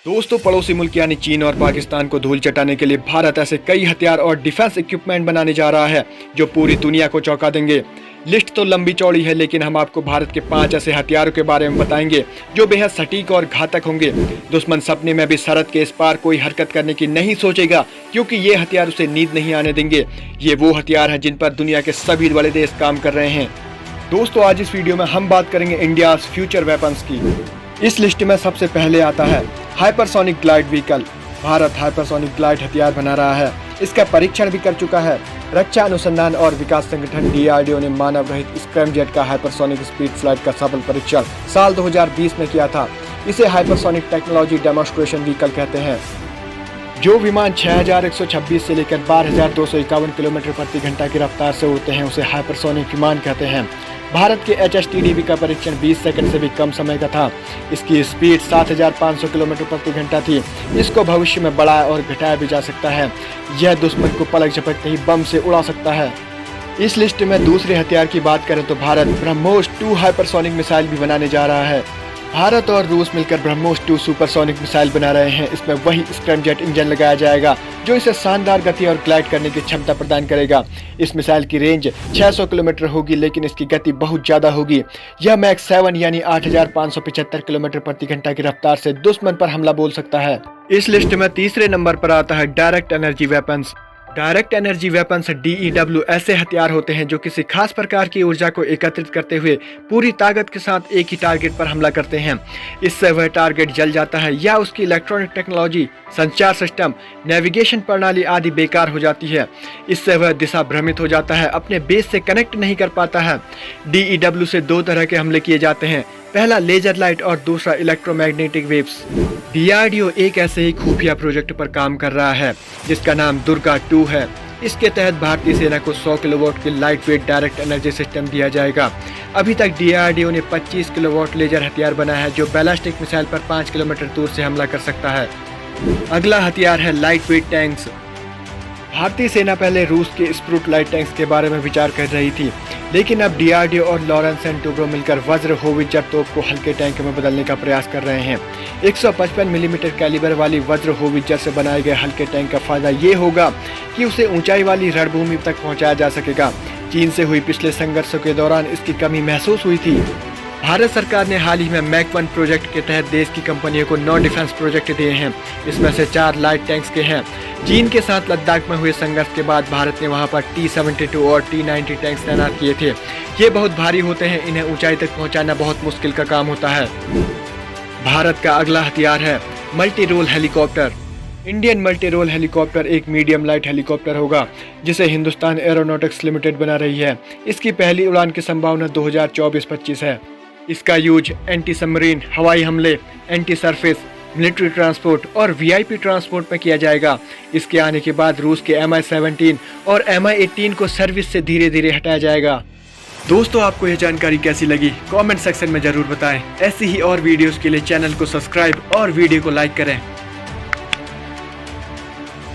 दोस्तों, पड़ोसी मुल्क यानी चीन और पाकिस्तान को धूल चटाने के लिए भारत ऐसे कई हथियार और डिफेंस इक्विपमेंट बनाने जा रहा है जो पूरी दुनिया को चौंका देंगे। लिस्ट तो लंबी चौड़ी है, लेकिन हम आपको भारत के 5 ऐसे हथियारों के बारे में बताएंगे जो बेहद सटीक और घातक होंगे। दुश्मन सपने में भी सरहद के इस पार कोई हरकत करने की नहीं सोचेगा, क्योंकि ये हथियार उसे नींद नहीं आने देंगे। ये वो हथियार हैं जिन पर दुनिया के सभी बड़े देश काम कर रहे हैं। दोस्तों, आज इस वीडियो में हम बात करेंगे इंडियाज फ्यूचर वेपन्स की। इस लिस्ट में सबसे पहले आता है hypersonic glide vehicle. Bharat hypersonic glide हथियार बना रहा है। इसका परीक्षण भी कर चुका है। रक्षा अनुसंधान और विकास संगठन DRDO ने मानव रहित स्क्रैमजेट का हाइपरसोनिक स्पीड फ्लाइट का सफल परीक्षण साल 2020 में किया था। इसे हाइपरसोनिक टेक्नोलॉजी डेमोन्स्ट्रेशन व्हीकल कहते हैं। जो विमान 6126 से लेकर 12251 किलोमीटर प्रति घंटा की रफ्तार से उड़ते हैं उसे हाइपरसोनिक विमान कहते हैं। भारत के HSTDV का परीक्षण 20 सेकंड से भी कम समय का था। इसकी स्पीड 7500 किलोमीटर प्रति घंटा थी। इसको भविष्य में बढ़ाया और घटाया भी जा सकता है। यह दुश्मन को पलक झपकते ही बम से उड़ा सकता है। इस लिस्ट में दूसरे हथियार की बात करें तो भारत ब्रह्मोस 2 हाइपरसोनिक मिसाइल भी बनाने जा रहा है। भारत और रूस मिलकर ब्रह्मोस 2 सुपरसोनिक मिसाइल बना रहे हैं। इसमें वही स्क्रैमजेट इंजन लगाया जाएगा जो इसे शानदार गति और ग्लाइड करने की क्षमता प्रदान करेगा। इस मिसाइल की रेंज 600 किलोमीटर होगी, लेकिन इसकी गति बहुत ज्यादा होगी। यह मैक 7 यानी 8575 किलोमीटर प्रति घंटा की रफ्तार से दुश्मन पर हमला बोल सकता है। इस लिस्ट में तीसरे नंबर पर आता है direct energy weapons. Direct energy weapons DEW ऐसे हथियार होते हैं जो किसी खास प्रकार की ऊर्जा को एकत्रित करते हुए पूरी ताकत के साथ एक ही टारगेट पर हमला करते हैं। इससे वह टारगेट जल जाता है या उसकी इलेक्ट्रॉनिक टेक्नोलॉजी, संचार सिस्टम, नेविगेशन प्रणाली आदि बेकार हो जाती है। इससे वह दिशा भ्रमित हो जाता है, अपने बेस से कनेक्ट नहीं कर पाता है। DEW से 2 तरह के हमले किए जाते हैं, पहला लेजर लाइट और दूसरा इलेक्ट्रोमैग्नेटिक वेव्स। DRDO एक ऐसे ही खुफिया प्रोजेक्ट पर काम कर रहा है जिसका नाम दुर्गा 2 है। इसके तहत भारतीय सेना को 100 किलोवाट की light weight direct energy system दिया जाएगा। अभी तक DRDO ने 25 किलोवाट लेजर हथियार बनाया है जो बैलिस्टिक मिसाइल पर 5 किलोमीटर दूर से हमला कर सकता है। अगला हथियार है लाइट वेट टैंक्स। भारतीय सेना पहले रूस के स्प्रूट लाइट टैंक्स के बारे में विचार कर रही थी, लेकिन अब DRDO और लॉरेंस एंड टुब्रो मिलकर वज्र होवित्जर तोप को हल्के टैंक में बदलने का प्रयास कर रहे हैं। 155 मिलीमीटर कैलिबर वाली वज्र होवित्जर से बनाए गए हल्के टैंक का फायदा ये होगा कि उसे ऊंचाई वाली रणभूमि तक पहुंचाया जा सकेगा। चीन से हुई पिछले संघर्षों के दौरान इसकी कमी महसूस हुई थी। भारत सरकार ने हाल ही में मैक 1 प्रोजेक्ट के तहत देश की कंपनियों को 9 डिफेंस प्रोजेक्ट दिए हैं। इसमें से 4 लाइट टैंक्स के हैं। चीन के साथ लद्दाख में हुए संघर्ष के बाद भारत ने वहां पर T-72 और T-90 टैंक्स तैनात किए थे। ये बहुत भारी होते हैं, इन्हें ऊंचाई तक पहुंचाना बहुत मुश्किल का काम होता है। भारत का अगला हथियार है multi role helicopter. Indian multi role helicopter एक मीडियम लाइट हेलीकॉप्टर होगा जिसे हिंदुस्तान एरोनॉटिक्स लिमिटेड बना रही है। इसकी पहली उड़ान की संभावना 2024-25 है। इसका यूज एंटी सबमरीन हवाई हमले, एंटी सरफेस, मिलिट्री ट्रांसपोर्ट और VIP ट्रांसपोर्ट में किया जाएगा। इसके आने के बाद रूस के Mi-17 और Mi-18 को सर्विस से धीरे धीरे हटाया जाएगा। दोस्तों, आपको यह जानकारी कैसी लगी कमेंट सेक्शन में जरूर बताएं। ऐसी ही और वीडियोस के लिए चैनल को सब्सक्राइब और वीडियो को लाइक करें।